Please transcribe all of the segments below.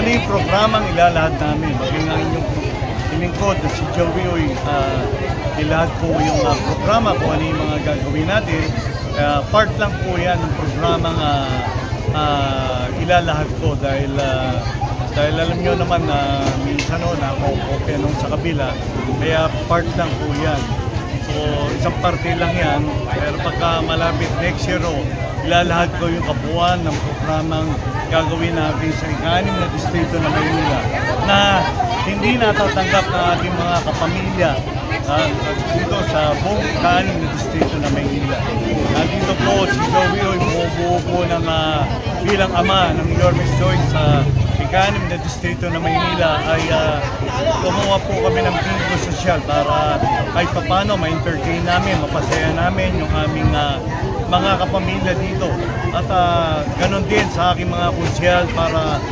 ano yung programang ilalahad namin. Maging ang inyong lingkod na si Joey, ilahad po yung programa kung ano yung mga gagawin natin. Part lang po yan ng programang ilalahad ko dahil alam nyo naman na minsan na ako okay nung sa kabila, kaya part lang po yan. So isang parte lang yan, pero pagka malapit next year ilalahad ko yung kabuuan ng programang gagawin natin sa ika-6 na distrito ng Maynila na hindi natatanggap ng ating mga kapamilya dito sa buong ika-6 na distrito ng Maynila. Dito po si Joey bumubuo po ng bilang ama ng Yorme's Choice sa ika-6 na distrito ng Maynila ay gumawa po kami ng bingo social para kahit paano ma-entertain namin, mapasaya namin yung aming mga kapamilya dito. At ganon din sa aking mga konsyal para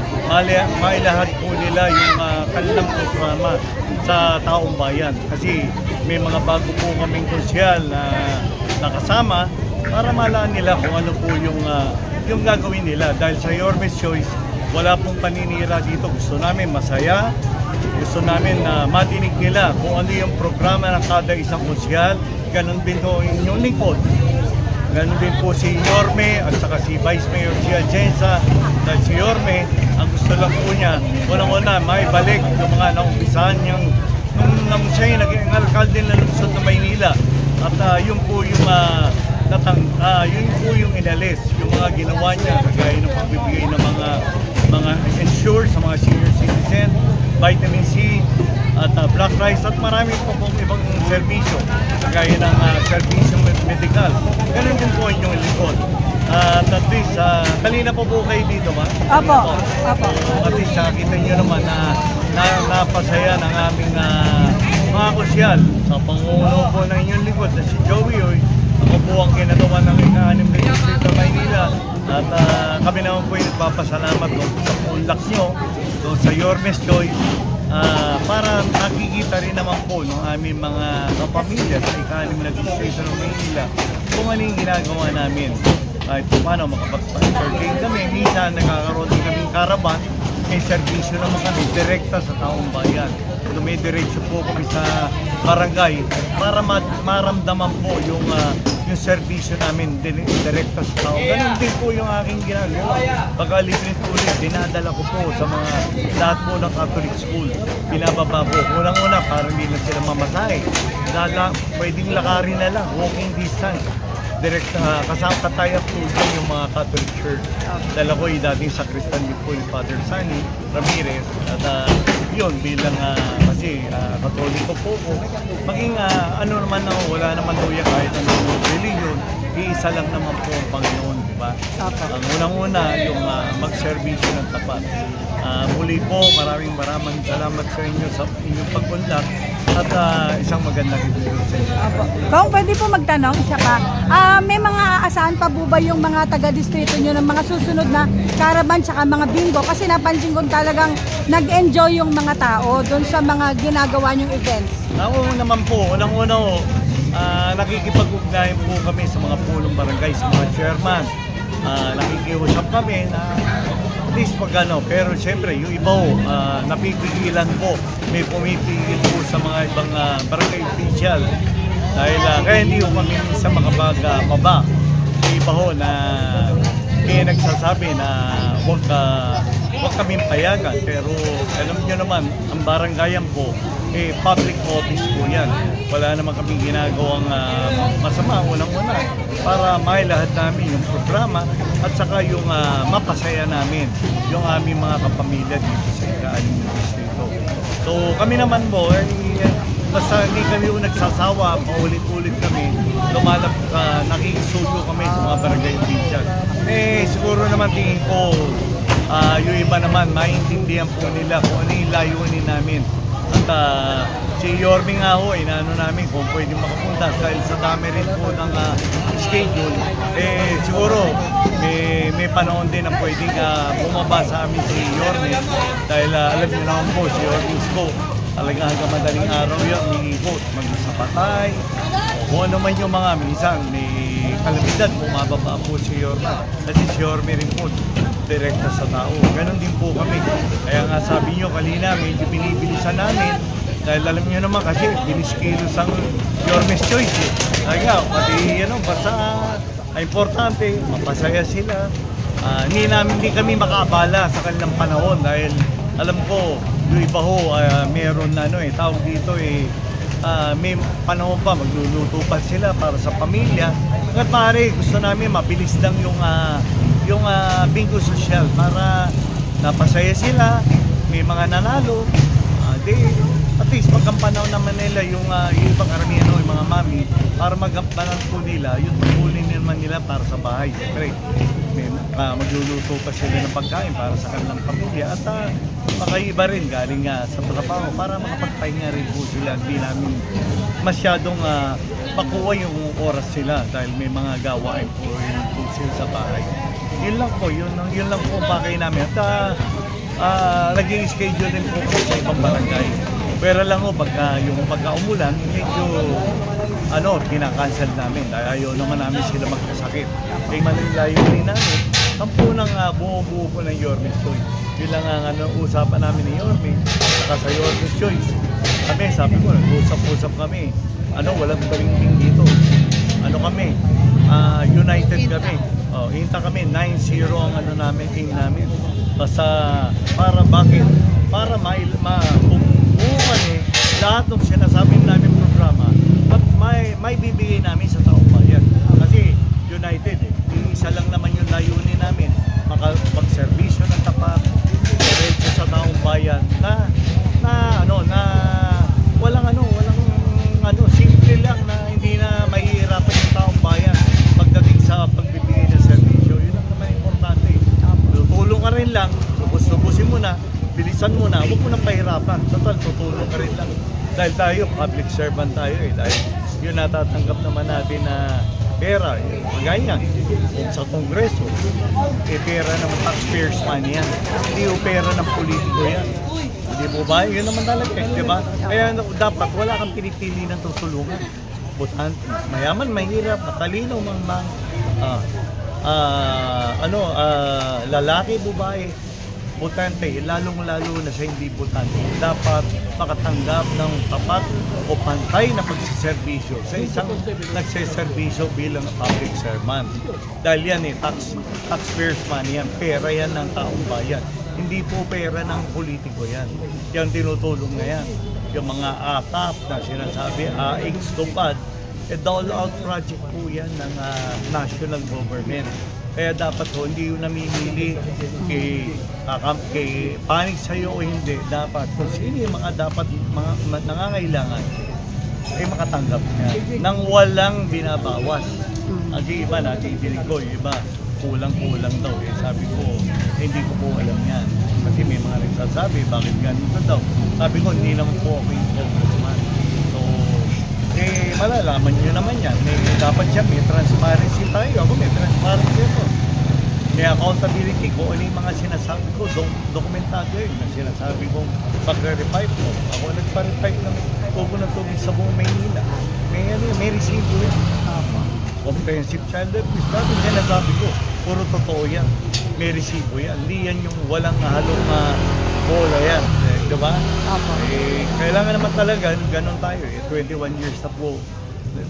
mailahad po nila yung kanilang programa sa taong bayan. Kasi may mga bago po kaming konsyal na nakasama para malaan nila kung ano po yung gagawin nila. Dahil sa Yorme's Choice, wala pong paninira dito. Gusto namin masaya, gusto namin na matinig nila kung ano yung programa ng kada isang konsyal. Ganon din po inyong lingkod. Ganon din po si Yorme at saka si Vice Mayor si Atienza. Dahil si Yorme, ang gusto lang po niya, unang-una, maibalik yung mga naumpisahan niyang nung siya yung naging alkalde ng lungsod ng Maynila. At yun po yung yun po yung inalis, yung mga ginawa niya, kagaya ng pagbibigay ng mga ensure sa mga senior citizen, vitamin C, at black rice at marami po pong ibang serbisyo, kagaya ng serbisyong medical. Ganun din po inyong lingkod. At least, kanina po kayo dito ba? Apo. At least, kita nyo naman na napasaya ng aming mga konsyal sa pangulo po ng inyong lingkod na si Joey. Ako po ang kinatawa ng ika-6 na distrito Maynila at kami naman po yung nagpapasalamat sa punlak nyo sa Yorme's Choice para nakikita rin naman po ng aming mga kapamilya sa ika-6 na distrito ng Maynila kung ano yung ginagawa namin. Kahit paano makapag-entertain kami, minsan nagkakaroon din kaming caravan, may servisyo naman kami direkta sa taong bayan. Dumidiretso po kami sa barangay para maramdaman po yung servisyo namin direkta sa tao. Ganun din po yung aking ginagawa. Pagka-libreng tuloy, dinadala ko po sa mga lahat po ng Catholic school. Pinababa po. Unang-una, para hindi na sila mamasahe. Pwedeng lakarin na lang, walking distance. Direct kasama katayap po yung mga Catholic Church. Dala ko yung dating sakristan din po yung Father Sunny Ramirez. At yun, bilang kasi Katoliko po ko. Maging ano naman wala naman po yan kahit anong religion. Iisa lang naman po ang Panginoon, di ba? Ang unang-una yung mag-servisyo ng tapat. Muli po, maraming salamat sa inyo sa inyong pagpunlak. At isang magandang ibigay sa inyo. Kung pwede po magtanong, isa pa, may mga aasahan pa po ba yung mga taga-distrito nyo ng mga susunod na caravan tsaka mga bingo? Kasi napansin ko talagang nag-enjoy yung mga tao doon sa mga ginagawa nyong events. Ako naman po, unang-una nakikipag-ugnayan po kami sa mga pulong barangay, sa mga chairman. Nakikiusap kami na at least pero siyempre yung iba napipigilan po, may pumipigil po sa mga ibang barangay official dahil kaya hindi ko kami minsan makapag-maba. Yung iba na kaya nagsasabi na huwag kaming payagan, pero alam nyo naman, ang barangayan po public office po yan. Wala naman kaming ginagawang masama unang-una para mailahad namin yung programa at saka yung mapasaya namin yung aming mga kapamilya dito sa ika-6 na distrito. So kami naman po, basta hindi kami yung nagsasawa, paulit-ulit kami, nakikisuyo kami sa mga barangay official. Siguro naman tingin ko, yung iba naman, maintindihan po nila kung ano yung layunin namin. At si Yorme nga ho, inaano namin kung pwede makapunta dahil sa dami rin po ng schedule. Siguro may panahon din na pwedeng bumaba sa amin si Yorme dahil alam niyo naman po, si Yorme Isko, talaga hanggang madaling araw yan, umiikot, mag-isapatay, kung ano man yung mga minsan, may kalamidad, bumababa po si Yorme. Kasi si Yorme rin po, direkta sa tao. Ganon din po kami. Kaya nga sabi nyo kanina, medyo binibilisan namin. Dahil alam nyo naman kasi, biniskilos ang Yormes Choice. Kaya pati basta importante, mapasaya sila. Hindi kami makaabala sa kanilang panahon dahil alam ko, yung iba ho, meron tawag dito may panahon pa, magluluto pa sila para sa pamilya. At pare, gusto namin mabilis lang yung bingo social para napasaya sila, may mga nanalo. At least pagkampanaw naman nila yung ibang karamihan yung mga mami para magampanan po nila, yung tungkulin naman nila para sa bahay. Siyempre, magluluto pa sila ng pagkain para sa kanilang pamilya at makaiba rin galing sa trabaho para makapagpahinga rin po sila. Hindi namin masyadong makuha yung oras sila dahil may mga gawain po sila sa bahay. Yun lang po bakay namin. At naging schedule din po sa ibang barangay. Pero lang ho, yung pagka-umulan, medyo kinakancel namin dahil ayaw naman namin sila magkasakit. Kaya manilayo rin namin, ang punang bumubuo po ng Yormes Choice. Yun lang ang usapan namin ni Yorme, saka sa Yormes Choice. Kami, sabi ko, nag-usap-usap kami. Walang baling dito. Kami, united kami. Hinta kami, 9-0 ang aim namin. Basta, bakit? Para lahat ng sinasabi namin programa at may bibigay namin sa taong bayan. Kasi united isa lang naman yung layunin namin, makapagserbisyo ng tapat, diretso sa taong bayan na walang simple lang na hindi na mahihirapan yung taong bayan pagdating sa pagbibigay ng serbisyo. Yun lang naman importante. Tutulong ka rin lang, lubos-lubusin mo na, bilisan mo na, huwag mo nang pahirapan. Total, tutulong ka rin lang. Dahil tayo, public servant tayo dahil yun natatanggap naman natin na pera. Magaya kung sa Kongreso, pera naman taxpayers money yan. Hindi yung pera ng politiko yan. Hindi mo ba? Yun naman talaga di ba? Kaya dapat wala kang pinipili ng tutulungan. Butante, mayaman, mahirap, matalino, lalaki, babae, butante, lalong-lalo na sa hindi butante, dapat makatanggap ng tapat o pantay na pagsiservisyo sa isang nagsiservisyo bilang public servant. Dahil yan taxpayers money yan, pera yan ng taong bayan. Hindi po pera ng politiko yan. Yan tinutulong na yan. Yung mga AKAP na sinasabi, AX-TUPAD, all-out project po yan ng national government. Kaya dapat hindi yung namimili kay panig sa'yo o hindi. Dapat kung sino yung mga dapat mga nangangailangan ay makatanggap niya nang walang binabawas. Ang iba natin ibilig ko, yung iba kulang-kulang daw. Sabi ko, hindi ko po alam yan. Kasi may mga nagsasabi, bakit ganito daw? Sabi ko, hindi naman po ako yung congressman. So, malalaman nyo naman yan. Dapat siya, may transparency tayo. Ako may transparency ako. May accountability ko. Ano yung mga sinasabi ko, dokumentado yun. Na sinasabi kong pag-repipe ko. Ako nagpa-repipe ng tubo ng tubig sa buong Maynila. May resibo yun. Comprehensive child abuse. Dati sinasabi ko, puro totoo yan. May resibo yan. Hindi yan yung walang halong bola yan. Diba? Kailangan naman talaga, ganun tayo. 21 years na po.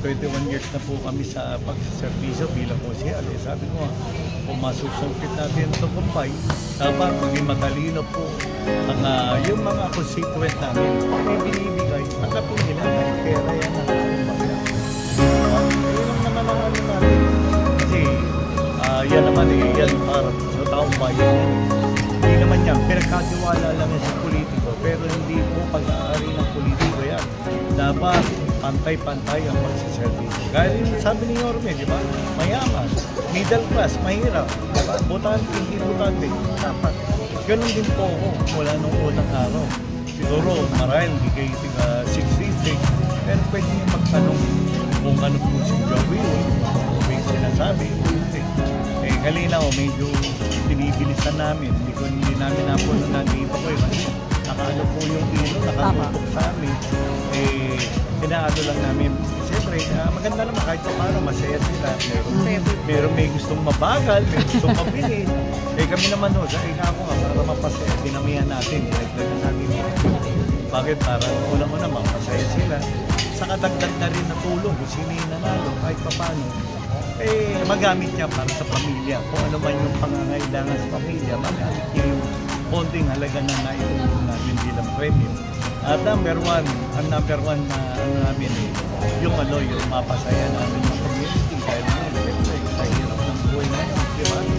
21 years na po kami sa pagsaservisyo bilang OCL. Sabi ko, kung masusungkit natin ito kumpay, dapat maging matalino po ang yung mga constituent namin. Kung may binibigay, nakapin nila na pera yan ang kumpay. Yun lang naman ang ano natin. Kasi yan naman yan para sa taong bayan. Hindi naman yan, pinagkatiwala lang yan sa politiko, pero hindi po pag-aari ng politiko yan. Dapat pantay-pantay ang pagsiservisyo. Gaya rin sabi ni Yorme, di ba? Mayaman, middle class, mahirap, diba? Butante, hindi butante. Dapat. Ganun din po ako mula nung unang araw. Siguro marahil hindi kayo 66, pero pwede nyo magtanong kung ano po si Joey o may sinasabi. Kalina ko, medyo binibilisan namin. Hindi namin napunan na iba ko yun. Nakaano po yung pilo, nakatutok sa amin. Pinaano lang namin. Kasi siyempre, maganda naman kahit pa paano, masaya sila. Meron may gustong mabagal, may gustong mabilis. Kami naman no, sa ako nga, para mapasaya, dinamihan natin, dagdagan natin. Bakit? Para unang-una, mapasaya sila. Sa kadagdag na rin na tulong, kung sino yung nanalo, kahit pa paano, magamit niya para sa pamilya. Kung ano man yung pangangailangan sa pamilya, magamit niya yung konting halaga na naitulong natin bilang premyo. At number one na ano namin yung mapasaya namin ng community. Dahil siyempre, sa hirap ng buhay na yun, di ba?